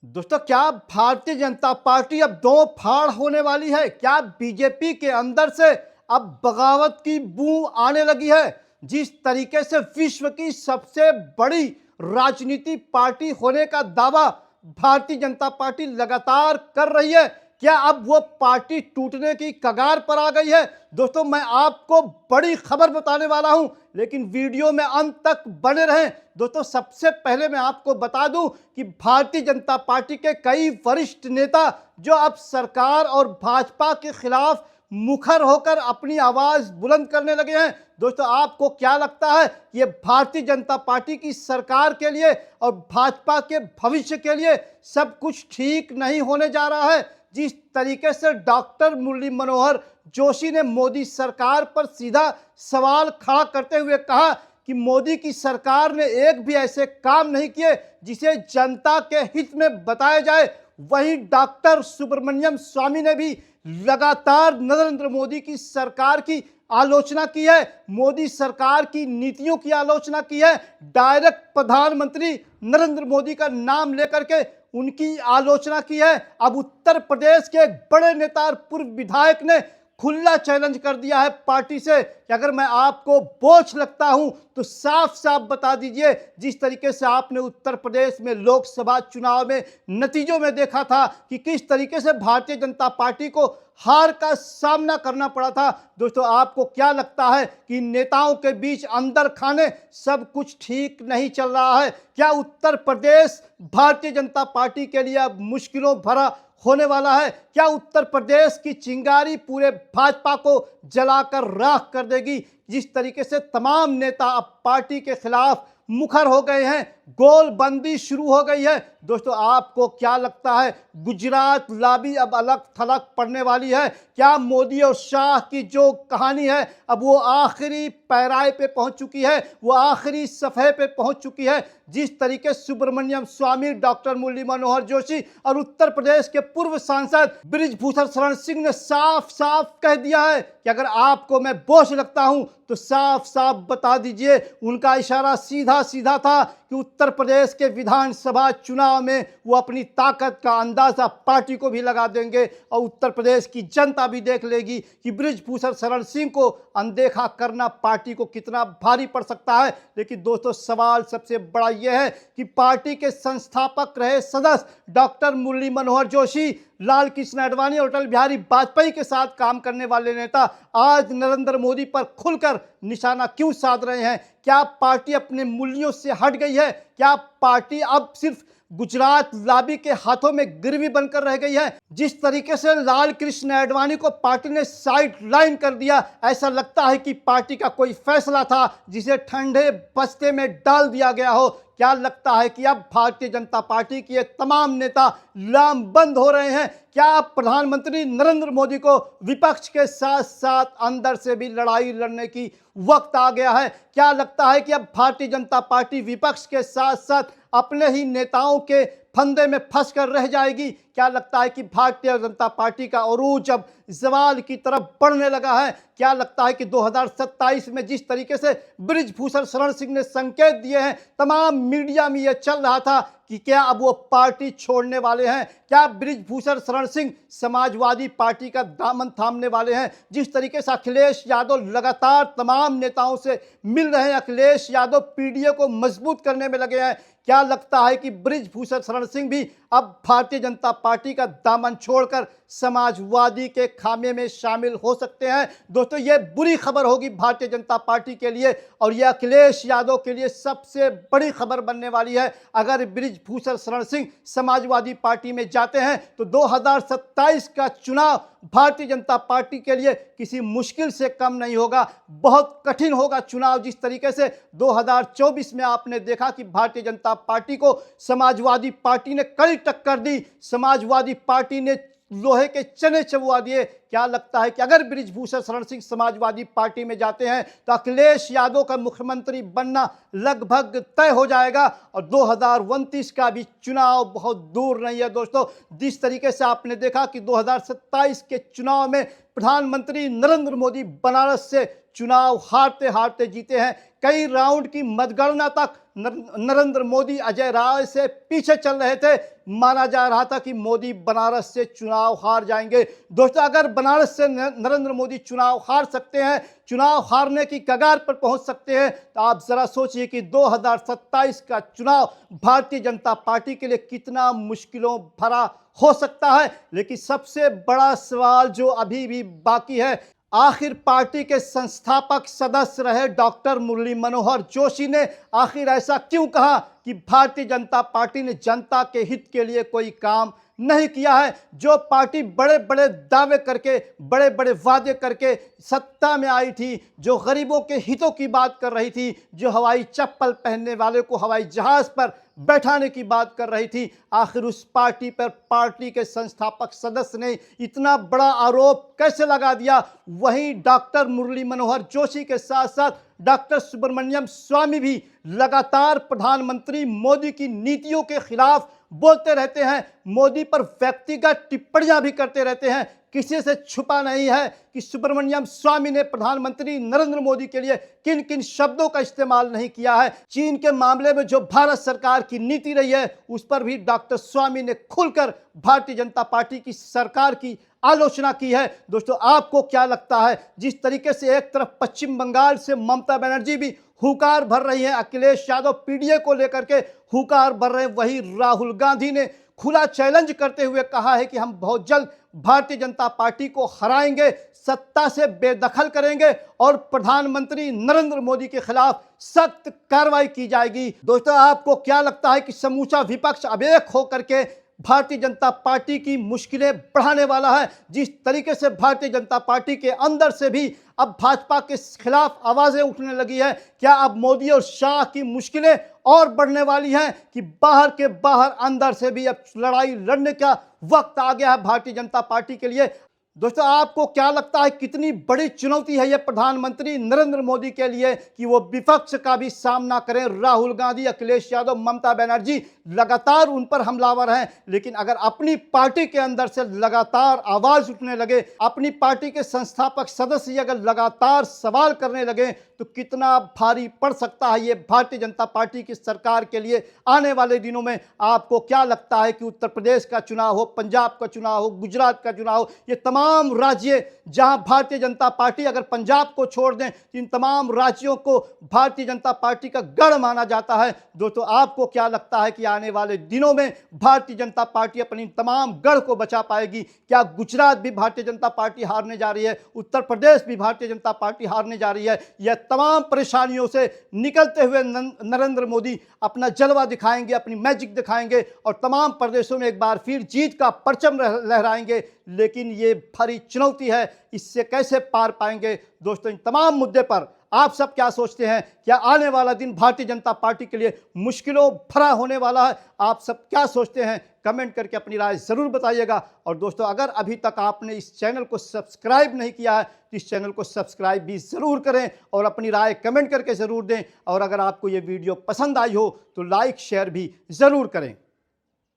दोस्तों, क्या भारतीय जनता पार्टी अब दो फाड़ होने वाली है? क्या बीजेपी के अंदर से अब बगावत की बू आने लगी है? जिस तरीके से विश्व की सबसे बड़ी राजनीति पार्टी होने का दावा भारतीय जनता पार्टी लगातार कर रही है, क्या अब वो पार्टी टूटने की कगार पर आ गई है? दोस्तों, मैं आपको बड़ी खबर बताने वाला हूं, लेकिन वीडियो में अंत तक बने रहें। दोस्तों, सबसे पहले मैं आपको बता दूं कि भारतीय जनता पार्टी के कई वरिष्ठ नेता जो अब सरकार और भाजपा के खिलाफ मुखर होकर अपनी आवाज बुलंद करने लगे हैं। दोस्तों, आपको क्या लगता है ये भारतीय जनता पार्टी की सरकार के लिए और भाजपा के भविष्य के लिए सब कुछ ठीक नहीं होने जा रहा है? जिस तरीके से डॉक्टर मुरली मनोहर जोशी ने मोदी सरकार पर सीधा सवाल खड़ा करते हुए कहा कि मोदी की सरकार ने एक भी ऐसे काम नहीं किए जिसे जनता के हित में बताया जाए, वहीं डॉक्टर सुब्रमण्यम स्वामी ने भी लगातार नरेंद्र मोदी की सरकार की आलोचना की है, मोदी सरकार की नीतियों की आलोचना की है। डायरेक्ट प्रधानमंत्री नरेंद्र मोदी का नाम लेकर के उनकी आलोचना की है। अब उत्तर प्रदेश के एक बड़े नेता और पूर्व विधायक ने खुला चैलेंज कर दिया है पार्टी से कि अगर मैं आपको बोझ लगता हूं तो साफ साफ बता दीजिए। जिस तरीके से आपने उत्तर प्रदेश में लोकसभा चुनाव में नतीजों में देखा था कि किस तरीके से भारतीय जनता पार्टी को हार का सामना करना पड़ा था। दोस्तों, आपको क्या लगता है कि नेताओं के बीच अंदर खाने सब कुछ ठीक नहीं चल रहा है? क्या उत्तर प्रदेश भारतीय जनता पार्टी के लिए अब मुश्किलों भरा होने वाला है? क्या उत्तर प्रदेश की चिंगारी पूरे भाजपा को जलाकर राख कर देगी? जिस तरीके से तमाम नेता अब पार्टी के खिलाफ मुखर हो गए हैं, गोलबंदी शुरू हो गई है। दोस्तों, आपको क्या लगता है गुजरात लॉबी अब अलग थलग पड़ने वाली है? क्या मोदी और शाह की जो कहानी है अब वो आखिरी पैराए पे पहुंच चुकी है, वो आखिरी सफे पे पहुंच चुकी है? जिस तरीके सुब्रमण्यम स्वामी, डॉक्टर मुरली मनोहर जोशी और उत्तर प्रदेश के पूर्व सांसद बृजभूषण शरण सिंह ने साफ साफ कह दिया है कि अगर आपको मैं बोझ लगता हूं तो साफ साफ बता दीजिए। उनका इशारा सीधा सीधा था कि उत्तर प्रदेश के विधानसभा चुनाव में वो अपनी ताकत का अंदाजा पार्टी को भी लगा देंगे और उत्तर प्रदेश की जनता भी देख लेगी कि बृजभूषण शरण सिंह को अनदेखा करना पार्टी को कितना भारी पड़ सकता है। लेकिन दोस्तों, सवाल सबसे बड़ा यह है कि पार्टी के संस्थापक रहे सदस्य डॉक्टर मुरली मनोहर जोशी, लाल कृष्ण आडवाणी और अटल बिहारी वाजपेयी के साथ काम करने वाले नेता आज नरेंद्र मोदी पर खुलकर निशाना क्यों साध रहे हैं? क्या पार्टी अपने मूल्यों से हट गई है? क्या पार्टी अब सिर्फ गुजरात लॉबी के हाथों में गिरवी बनकर रह गई है? जिस तरीके से लाल कृष्ण आडवाणी को पार्टी ने साइड लाइन कर दिया, ऐसा लगता है कि पार्टी का कोई फैसला था जिसे ठंडे बस्ते में डाल दिया गया हो। क्या लगता है कि अब भारतीय जनता पार्टी के ये तमाम नेता लामबंद हो रहे हैं? क्या अब प्रधानमंत्री नरेंद्र मोदी को विपक्ष के साथ साथ अंदर से भी लड़ाई लड़ने की वक्त आ गया है? क्या लगता है कि अब भारतीय जनता पार्टी विपक्ष के साथ साथ अपने ही नेताओं के फंदे में फंस कर रह जाएगी? क्या लगता है कि भारतीय जनता पार्टी का उरूज अब जवाल की तरफ बढ़ने लगा है? क्या लगता है कि 2027 में जिस तरीके से बृजभूषण शरण सिंह ने संकेत दिए हैं, तमाम मीडिया में यह चल रहा था कि क्या अब वो पार्टी छोड़ने वाले हैं? क्या बृजभूषण शरण सिंह समाजवादी पार्टी का दामन थामने वाले हैं? जिस तरीके से अखिलेश यादव लगातार तमाम नेताओं से मिल रहे हैं, अखिलेश यादव पीडीए को मजबूत करने में लगे हैं, क्या लगता है कि बृजभूषण शरण सिंह भी अब भारतीय जनता पार्टी का दामन छोड़कर समाजवादी के खामे में शामिल हो सकते हैं? दोस्तों, यह बुरी खबर होगी भारतीय जनता पार्टी के लिए और यह अखिलेश यादव के लिए सबसे बड़ी खबर बनने वाली है। अगर बृजभूषण शरण सिंह समाजवादी पार्टी में जाते हैं तो 2027 का चुनाव भारतीय जनता पार्टी के लिए किसी मुश्किल से कम नहीं होगा, बहुत कठिन होगा चुनाव। जिस तरीके से 2024 में आपने देखा कि भारतीय जनता पार्टी को समाजवादी पार्टी ने कड़ी टक्कर दी, समाजवादी पार्टी ने लोहे के चने चबवा दिए। क्या लगता है कि अगर बृजभूषण शरण सिंह समाजवादी पार्टी में जाते हैं तो अखिलेश यादव का मुख्यमंत्री बनना लगभग तय हो जाएगा और 2029 का भी चुनाव बहुत दूर नहीं है? दोस्तों, जिस तरीके से आपने देखा कि 2027 के चुनाव में प्रधानमंत्री नरेंद्र मोदी बनारस से चुनाव हारते हारते जीते हैं। कई राउंड की मतगणना तक नरेंद्र मोदी अजय राय से पीछे चल रहे थे। माना जा रहा था कि मोदी बनारस से चुनाव हार जाएंगे। दोस्तों, अगर बनारस से नरेंद्र मोदी चुनाव हार सकते हैं, चुनाव हारने की कगार पर पहुंच सकते हैं, तो आप जरा सोचिए कि 2027 का चुनाव भारतीय जनता पार्टी के लिए कितना मुश्किलों भरा हो सकता है। लेकिन सबसे बड़ा सवाल जो अभी भी बाकी है, आखिर पार्टी के संस्थापक सदस्य रहे डॉक्टर मुरली मनोहर जोशी ने आखिर ऐसा क्यों कहा कि भारतीय जनता पार्टी ने जनता के हित के लिए कोई काम नहीं किया है। जो पार्टी बड़े बड़े दावे करके, बड़े बड़े वादे करके सत्ता में आई थी, जो गरीबों के हितों की बात कर रही थी, जो हवाई चप्पल पहनने वाले को हवाई जहाज पर बैठाने की बात कर रही थी, आखिर उस पार्टी पर पार्टी के संस्थापक सदस्य ने इतना बड़ा आरोप कैसे लगा दिया। वहीं डॉक्टर मुरली मनोहर जोशी के साथ साथ डॉक्टर सुब्रमण्यम स्वामी भी लगातार प्रधानमंत्री मोदी की नीतियों के खिलाफ बोलते रहते हैं, मोदी पर व्यक्तिगत टिप्पणियां भी करते रहते हैं। किसी से छुपा नहीं है कि सुब्रमण्यम स्वामी ने प्रधानमंत्री नरेंद्र मोदी के लिए किन किन शब्दों का इस्तेमाल नहीं किया है। चीन के मामले में जो भारत सरकार की नीति रही है, उस पर भी डॉक्टर स्वामी ने खुलकर भारतीय जनता पार्टी की सरकार की आलोचना की है। दोस्तों, आपको क्या लगता है, जिस तरीके से एक तरफ पश्चिम बंगाल से ममता बनर्जी भी हुकार भर रही है, अखिलेश यादव पीडीए को लेकर के हुकार भर रहे हैं, वहीं राहुल गांधी ने खुला चैलेंज करते हुए कहा है कि हम बहुत जल्द भारतीय जनता पार्टी को हराएंगे, सत्ता से बेदखल करेंगे और प्रधानमंत्री नरेंद्र मोदी के खिलाफ सख्त कार्रवाई की जाएगी। दोस्तों, आपको क्या लगता है कि समूचा विपक्ष अब एक होकर के भारतीय जनता पार्टी की मुश्किलें बढ़ाने वाला है? जिस तरीके से भारतीय जनता पार्टी के अंदर से भी अब भाजपा के खिलाफ आवाजें उठने लगी है, क्या अब मोदी और शाह की मुश्किलें और बढ़ने वाली हैं कि बाहर के बाहर अंदर से भी अब लड़ाई लड़ने का वक्त आ गया है भारतीय जनता पार्टी के लिए? दोस्तों, आपको क्या लगता है कितनी बड़ी चुनौती है यह प्रधानमंत्री नरेंद्र मोदी के लिए कि वो विपक्ष का भी सामना करें? राहुल गांधी, अखिलेश यादव, ममता बनर्जी लगातार उन पर हमलावर हैं, लेकिन अगर अपनी पार्टी के अंदर से लगातार आवाज उठने लगे, अपनी पार्टी के संस्थापक सदस्य अगर लगातार सवाल करने लगे, तो कितना भारी पड़ सकता है ये भारतीय जनता पार्टी की सरकार के लिए आने वाले दिनों में? आपको क्या लगता है कि उत्तर प्रदेश का चुनाव हो, पंजाब का चुनाव हो, गुजरात का चुनाव हो, ये तमाम राज्य जहां भारतीय जनता पार्टी अगर पंजाब को छोड़ दें, इन तमाम राज्यों को भारतीय जनता पार्टी का गढ़ माना जाता है। दोस्तों, आपको क्या लगता है कि आने वाले दिनों में भारतीय जनता पार्टी अपनी तमाम गढ़ को बचा पाएगी? क्या गुजरात भी भारतीय जनता पार्टी हारने जा रही है? उत्तर प्रदेश भी भारतीय जनता पार्टी हारने जा रही है? यह तमाम परेशानियों से निकलते हुए नरेंद्र मोदी अपना जलवा दिखाएंगे, अपनी मैजिक दिखाएंगे और तमाम प्रदेशों में एक बार फिर जीत का परचम लहराएंगे। लेकिन ये भारी चुनौती है, इससे कैसे पार पाएंगे? दोस्तों, इन तमाम मुद्दे पर आप सब क्या सोचते हैं? क्या आने वाला दिन भारतीय जनता पार्टी के लिए मुश्किलों भरा होने वाला है? आप सब क्या सोचते हैं? कमेंट करके अपनी राय जरूर बताइएगा। और दोस्तों, अगर अभी तक आपने इस चैनल को सब्सक्राइब नहीं किया है, तो इस चैनल को सब्सक्राइब भी जरूर करें और अपनी राय कमेंट करके जरूर दें। और अगर आपको ये वीडियो पसंद आई हो तो लाइक शेयर भी जरूर करें।